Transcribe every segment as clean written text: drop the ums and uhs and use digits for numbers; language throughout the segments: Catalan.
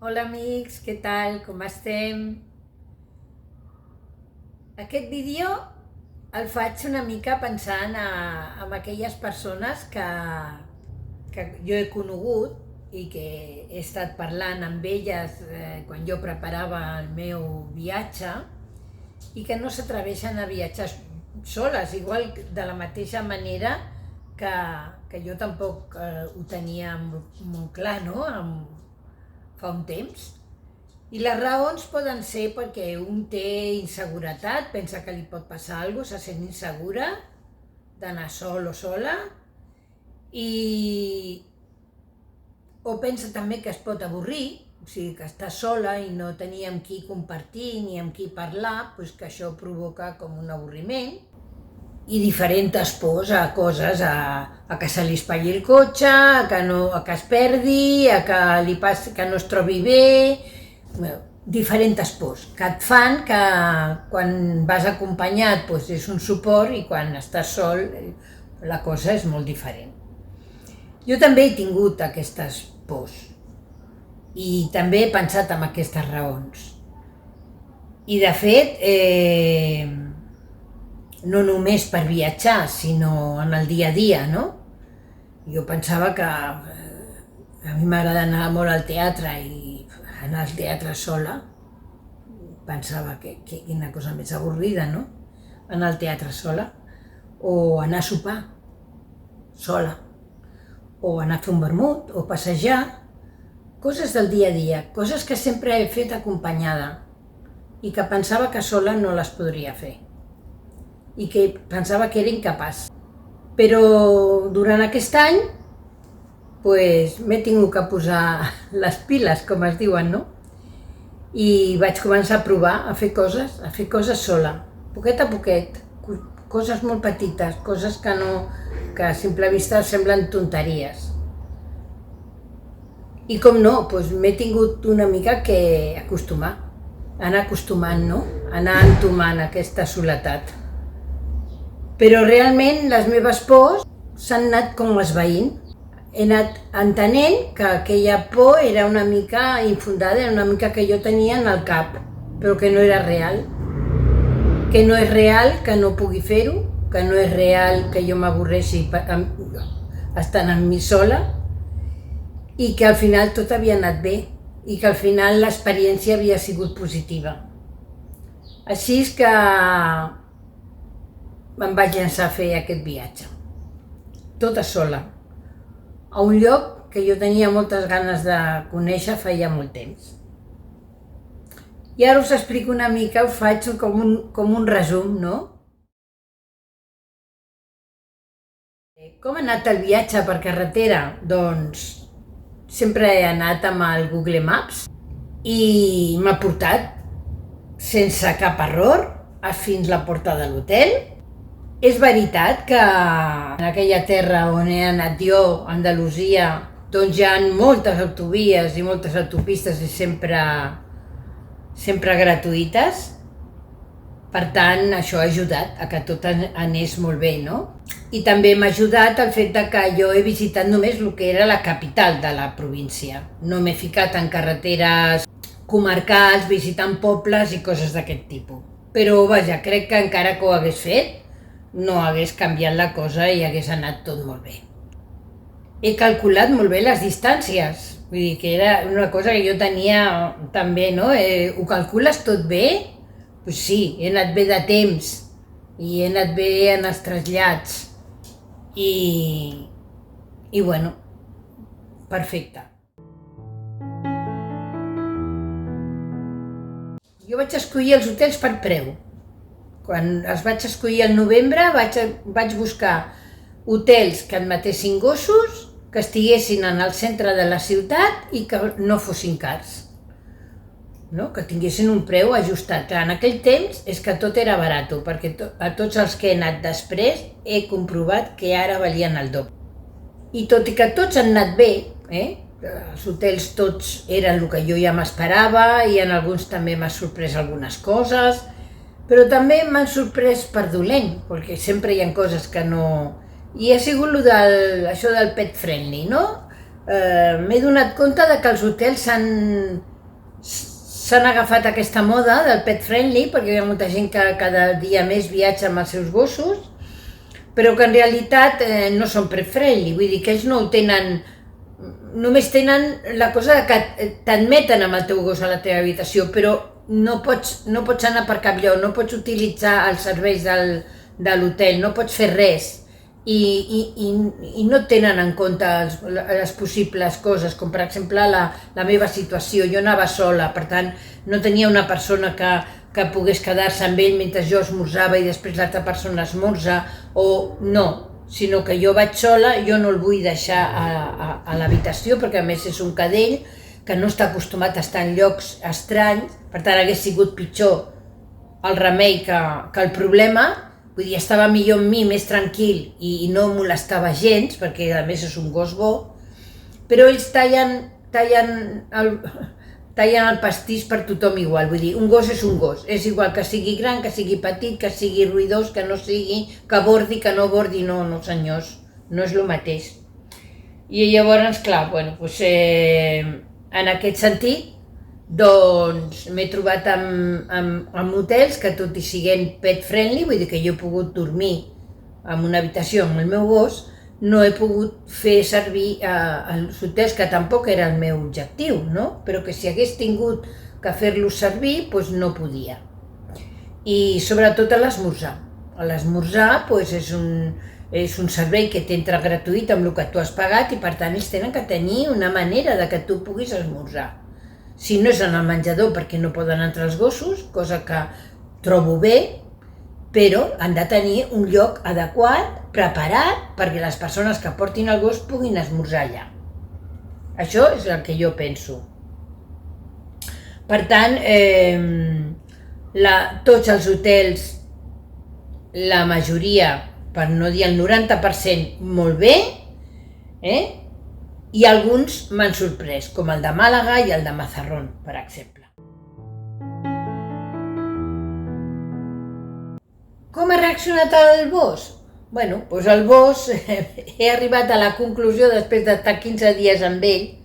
Hola amics, què tal? Com estem? Aquest vídeo el faig una mica pensant en aquelles persones que jo he conegut i que he estat parlant amb elles quan jo preparava el meu viatge i que no s'atreveixen a viatjar soles, igual de la mateixa manera que jo tampoc ho tenia molt clar, no? Fa un temps. I les raons poden ser perquè un té inseguretat, pensa que li pot passar alguna cosa, se sent insegura d'anar sol o sola, o pensa també que es pot avorrir, o sigui que està sola i no tenia amb qui compartir ni amb qui parlar, doncs que això provoca com un avorriment. I diferents pors a coses, a que se li espatlli el cotxe, a que es perdi, que no es trobi bé, diferents pors que et fan que quan vas acompanyat doncs és un suport i quan estàs sol la cosa és molt diferent. Jo també he tingut aquestes pors i també he pensat en aquestes raons. I de fet, no només per viatjar, sinó en el dia a dia, no? Jo pensava que a mi m'agrada anar molt al teatre i anar al teatre sola, pensava que quina cosa més avorrida, no? Anar al teatre sola, o anar a sopar sola, o anar a fer un vermut, o passejar, coses del dia a dia, coses que sempre he fet acompanyada i que pensava que sola no les podria fer i que pensava que era incapaç. Però durant aquest any m'he tingut que posar les piles, com es diuen, no? I vaig començar a provar a fer coses sola, poquet a poquet, coses molt petites, coses que a simple vista semblen tonteries. I com no, m'he tingut una mica que acostumar, anar acostumant, no? Anar entomant aquesta soledat. Però realment les meves pors s'han anat com esvaint. He anat entenent que aquella por era una mica infundada, era una mica que jo tenia en el cap, però que no era real. Que no és real que no pugui fer-ho, que no és real que jo m'avorreixi estant amb mi sola i que al final tot havia anat bé i que al final l'experiència havia sigut positiva. Així és que me'n vaig llançar a fer aquest viatge, tota sola, a un lloc que jo tenia moltes ganes de conèixer feia molt temps. I ara us explico una mica, us faig com un resum, no? Com ha anat el viatge per carretera? Doncs sempre he anat amb el Google Maps i m'ha portat sense cap error fins a la porta de l'hotel. És veritat que en aquella terra on he anat jo, Andalusia, doncs hi ha moltes autovies i moltes autopistes i sempre gratuïtes. Per tant, això ha ajudat a que tot anés molt bé, no? I també m'ha ajudat el fet que jo he visitat només el que era la capital de la província. No m'he ficat en carreteres comarcals, visitant pobles i coses d'aquest tipus. Però, vaja, crec que encara que ho hagués fet, no hagués canviat la cosa i hagués anat tot molt bé. He calculat molt bé les distàncies, vull dir que era una cosa que jo tenia també, no? Ho calcules tot bé? Doncs sí, he anat bé de temps i he anat bé en els trasllats i bueno, perfecte. Jo vaig escollir els hotels per preu. Quan els vaig escollir al novembre vaig buscar hotels que admetessin gossos, que estiguessin en el centre de la ciutat i que no fossin cars, no? Que tinguessin un preu ajustat. Clar, en aquell temps és que tot era barat, perquè a tots els que he anat després he comprovat que ara valien el doble. I tot i que tots han anat bé, els hotels tots eren el que jo ja m'esperava i en alguns també m'ha sorprès algunes coses, però també m'han sorprès per dolent, perquè sempre hi ha coses que no... I ha sigut això del pet friendly, no? M'he donat compte que els hotels s'han agafat aquesta moda del pet friendly, perquè hi ha molta gent que cada dia més viatja amb els seus gossos, però que en realitat no són pet friendly, vull dir que ells no ho tenen, només tenen la cosa que t'admeten amb el teu gos a la teva habitació, però no pots anar per cap lloc, no pots utilitzar els serveis de l'hotel, no pots fer res. I no tenen en compte les possibles coses, com per exemple la meva situació. Jo anava sola, per tant no tenia una persona que pogués quedar-se amb ell mentre jo esmorzava i després l'altra persona esmorza, o no, sinó que jo vaig sola, jo no el vull deixar a l'habitació perquè a més és un cadell que no està acostumat a estar en llocs estranys, per tant hagués sigut pitjor el remei que el problema. Vull dir, estava millor amb mi, més tranquil, i no molestava gens, perquè a més és un gos bo, però ells tallen el pastís per tothom igual. Vull dir, un gos, és igual que sigui gran, que sigui petit, que sigui ruïdós, que no sigui, que bordi, que no bordi, no senyors, no és el mateix. I llavors, clar, bueno, doncs, en aquest sentit, doncs m'he trobat amb hotels que tot i siguent pet friendly, vull dir que jo he pogut dormir en una habitació amb el meu gos, no he pogut fer servir els hotels, que tampoc era el meu objectiu, no? Però que si hagués tingut que fer-los servir, doncs no podia. I sobretot a l'esmorzar. A l'esmorzar doncs és un servei que t'entra gratuït amb el que tu has pagat i per tant ells tenen que tenir una manera de que tu puguis esmorzar. Si no és en el menjador perquè no poden entrar els gossos, cosa que trobo bé, però han de tenir un lloc adequat, preparat, perquè les persones que portin el gos puguin esmorzar allà. Això és el que jo penso. Per tant, tots els hotels, la majoria, per no dir el 90%, molt bé, i alguns m'han sorprès, com el de Màlaga i el de Mazarrón, per exemple. Com ha reaccionat el Bos? Bueno, doncs el Bos he arribat a la conclusió, després d'estar 15 dies amb ell,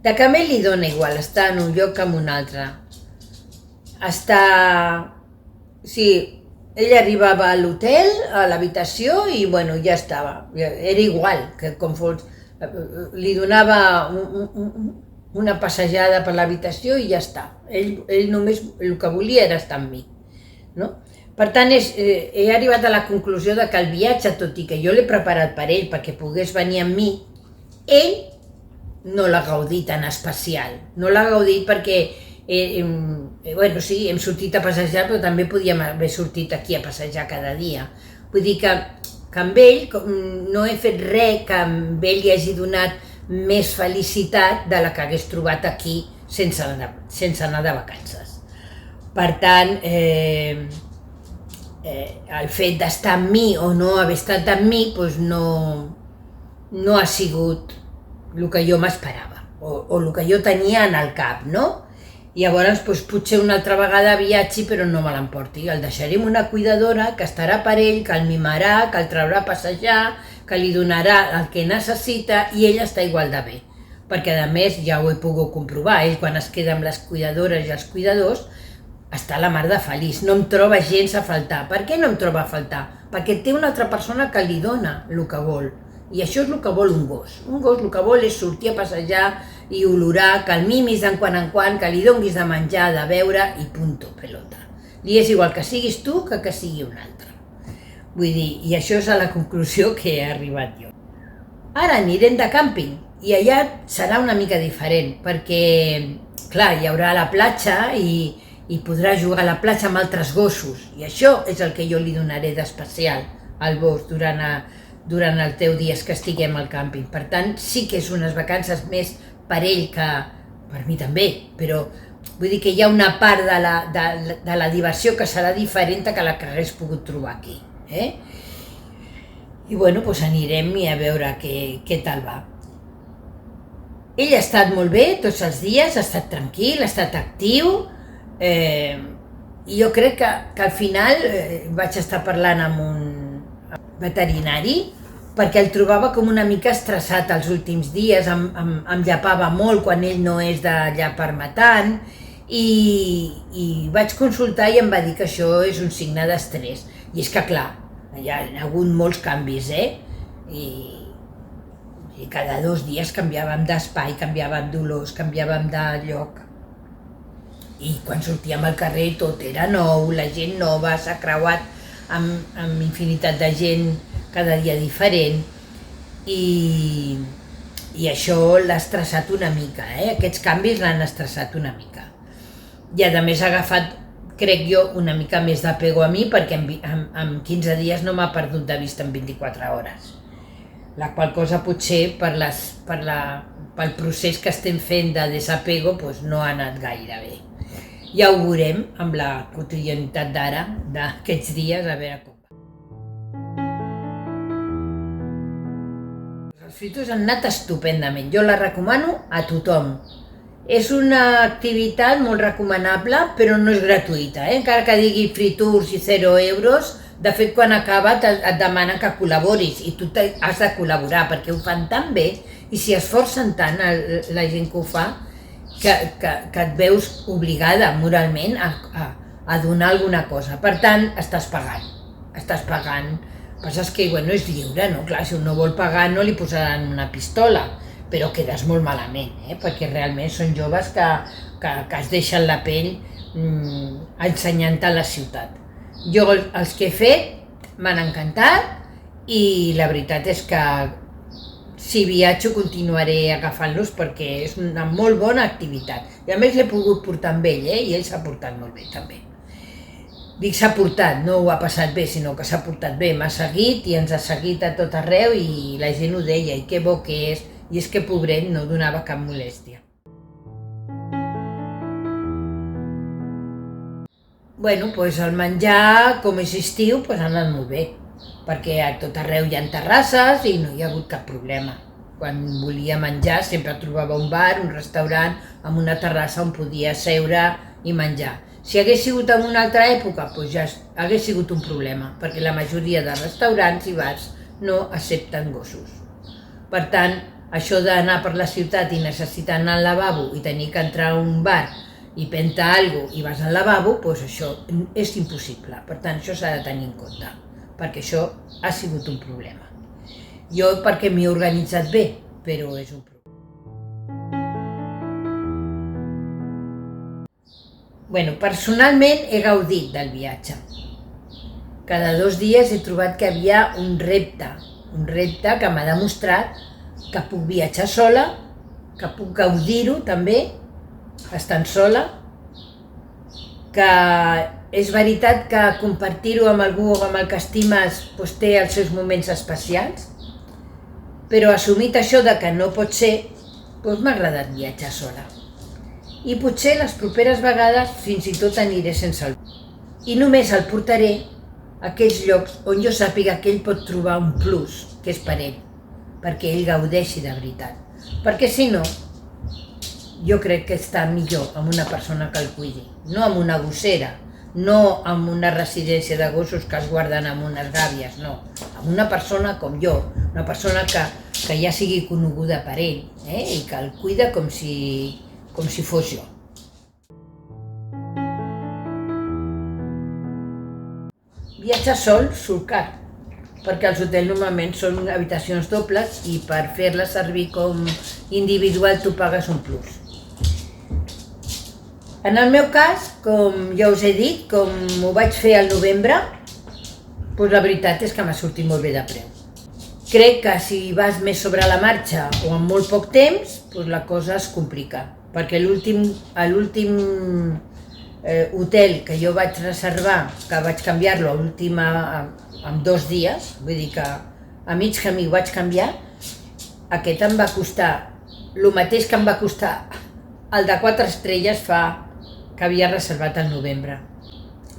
de que a ell li dona igual estar en un lloc que en un altre. Sí, ell arribava a l'hotel, a l'habitació, i bueno, ja estava. Era igual, que com fos... Li donava una passejada per l'habitació i ja està. Ell només el que volia era estar amb mi. Per tant, he arribat a la conclusió que el viatge, tot i que jo l'he preparat per ell perquè pogués venir amb mi, ell no l'ha gaudit en especial. No l'ha gaudit perquè, bueno, sí, hem sortit a passejar, però també podíem haver sortit aquí a passejar cada dia. Vull dir que amb ell no he fet res que amb ell li hagi donat més felicitat de la que hagués trobat aquí sense anar de vacances. Per tant, el fet d'estar amb mi o no haver estat amb mi no ha sigut el que jo m'esperava o el que jo tenia en el cap, no? Llavors potser una altra vegada viatgi però no me l'emporti, el deixaré amb una cuidadora que estarà per ell, que el mimarà, que el traurà a passejar, que li donarà el que necessita i ell està igual de bé. Perquè a més ja ho he pogut comprovar, ell quan es queda amb les cuidadores i els cuidadors està a la mar de feliç, no em troba gens a faltar. Per què no em troba a faltar? Perquè té una altra persona que li dona el que vol. I això és el que vol un gos. Un gos el que vol és sortir a passejar i olorar, que el mimis de quan en quan, que li donguis de menjar, de beure i punto, pelota. Li és igual que siguis tu que sigui un altre. Vull dir, i això és a la conclusió que he arribat jo. Ara anirem de càmping i allà serà una mica diferent perquè, clar, hi haurà la platja i podrà jugar a la platja amb altres gossos i això és el que jo li donaré d'especial al gos durant els 10 dies que estiguem al càmping. Per tant, sí que és unes vacances més per ell que per mi també, però vull dir que hi ha una part de la diversió que serà diferent que la que hagués pogut trobar aquí. I bueno, doncs anirem i a veure què tal va. Ell ha estat molt bé tots els dies, ha estat tranquil, ha estat actiu, i jo crec que al final vaig estar parlant amb un veterinari perquè el trobava com una mica estressat els últims dies, em llepava molt quan ell no és de llepar-me tant i vaig consultar i em va dir que això és un signe d'estrès. I és que clar, hi ha hagut molts canvis, i cada 2 dies canviàvem d'espai, canviàvem d'olors, canviàvem de lloc. I quan sortíem al carrer tot era nou, la gent nova, s'ha creuat amb infinitat de gent cada dia diferent. I això l'ha estressat una mica, aquests canvis l'han estressat una mica. I a més ha agafat, crec jo, una mica més d'apego a mi perquè en 15 dies no m'ha perdut de vista en 24 hores. La qual cosa potser pel procés que estem fent de desapego no ha anat gaire bé. Ja ho veurem amb la quotidianitat d'ara, d'aquests dies, a veure com va. Els fritos han anat estupendament, jo la recomano a tothom. És una activitat molt recomanable, però no és gratuïta, encara que digui friturs i 0 euros, de fet quan acaba et demanen que col·laboris i tu has de col·laborar perquè ho fan tan bé i s'hi esforcen tant la gent que ho fa que et veus obligada moralment a donar alguna cosa. Per tant, estàs pagant. El que passa és que és lliure, no? Clar, si un no vol pagar no li posaran una pistola, però quedes molt malament, perquè realment són joves que es deixen la pell ensenyant a la ciutat. Jo els que he fet m'han encantat i la veritat és que si viatjo continuaré agafant-los perquè és una molt bona activitat. I a més l'he pogut portar amb ell i ell s'ha portat molt bé també. Dic s'ha portat, no ho ha passat bé, sinó que s'ha portat bé, m'ha seguit i ens ha seguit a tot arreu i la gent ho deia i que bo que és. I és que pobret no donava cap molèstia. El menjar, com és estiu, ha anat molt bé, perquè a tot arreu hi ha terrasses i no hi ha hagut cap problema. Quan volia menjar sempre trobava un bar, un restaurant, amb una terrassa on podia seure i menjar. Si hagués sigut en una altra època, ja hagués sigut un problema, perquè la majoria de restaurants i bars no accepten gossos. Per tant, això d'anar per la ciutat i necessitar anar al lavabo i tenir que entrar a un bar i prendre alguna cosa i vas al lavabo, això és impossible. Per tant, això s'ha de tenir en compte, perquè això ha sigut un problema. Jo perquè m'hi he organitzat bé, però és un problema. Personalment he gaudit del viatge. Cada 2 dies he trobat que hi havia un repte que m'ha demostrat que puc viatjar sola, que puc gaudir-ho també, estant sola, que és veritat que compartir-ho amb algú amb el que estimes té els seus moments especials, però assumit això de que no pot ser, m'ha agradat viatjar sola. I potser les properes vegades fins i tot aniré sense el i només el portaré a aquells llocs on jo sàpiga que ell pot trobar un plus, que és per ell, perquè ell gaudeixi de veritat. Perquè si no, jo crec que està millor amb una persona que el cuidi, no amb una gossera, no amb una residència de gossos que es guarden amb unes gàbies, no. Amb una persona com jo, una persona que ja sigui coneguda per ell i que el cuida com si fos jo. Viatjar sol surt car, perquè els hotels normalment són habitacions dobles i per fer-les servir com individual tu pagues un plus. En el meu cas, com ja us he dit, com ho vaig fer al novembre, la veritat és que m'ha sortit molt bé de preu. Crec que si vas més sobre la marxa o en molt poc temps, la cosa es complica, perquè l'últim hotel que jo vaig reservar, que vaig canviar-lo en 2 dies, vull dir que a mig camí ho vaig canviar, aquest em va costar el mateix que em va costar el de 4 estrelles que havia reservat al novembre,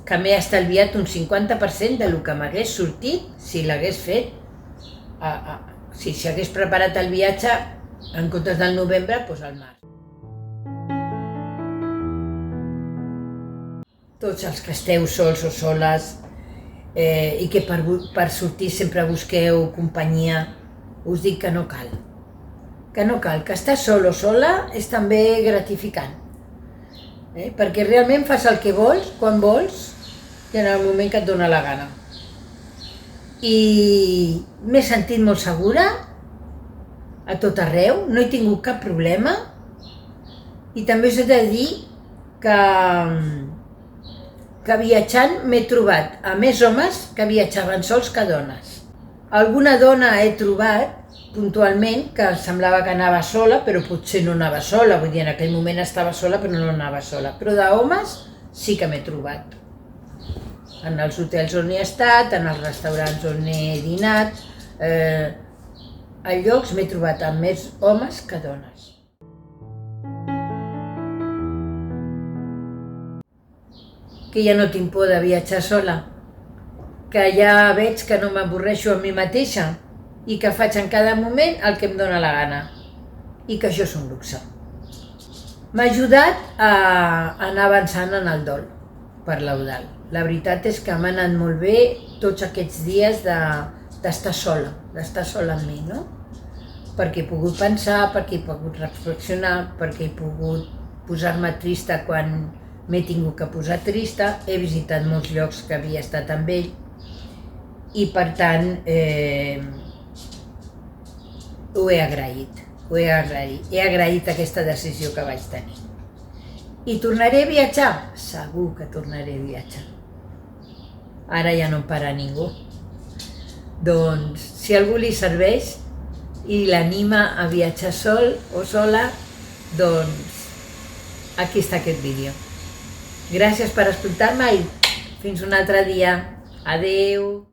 que m'he estalviat un 50% del que m'hagués sortit si l'hagués fet, si s'hagués preparat el viatge en comptes del novembre, al març. Tots els que esteu sols o soles i que per sortir sempre busqueu companyia, us dic que no cal. Que estar sol o sola és també gratificant. perquè realment fas el que vols, quan vols, i en el moment que et dóna la gana. I m'he sentit molt segura a tot arreu, no he tingut cap problema, i també us he de dir que viatjant m'he trobat a més homes que viatjaven sols que dones. Alguna dona he trobat puntualment que semblava que anava sola, però potser no anava sola, vull dir, en aquell moment estava sola però no anava sola. Però d'homes sí que m'he trobat. En els hotels on he estat, en els restaurants on he dinat, a llocs m'he trobat amb més homes que dones. Que ja no tinc por de viatjar sola, que ja veig que no m'avorreixo a mi mateixa i que faig en cada moment el que em dóna la gana, i que això és un luxe. M'ha ajudat a anar avançant en el dol per l'Eudald. La veritat és que m'ha anat molt bé tots aquests dies d'estar sola amb mi, no? Perquè he pogut pensar, perquè he pogut reflexionar, perquè he pogut posar-me trista quan m'he tingut que posar trista, he visitat molts llocs que havia estat amb ell i per tant ho he agraït, he agraït aquesta decisió que vaig tenir. I tornaré a viatjar? Segur que tornaré a viatjar. Ara ja no em para ningú. Doncs si a algú li serveix i l'anima a viatjar sol o sola, doncs aquí està aquest vídeo. Gràcies per escoltar-me i fins un altre dia. Adeu!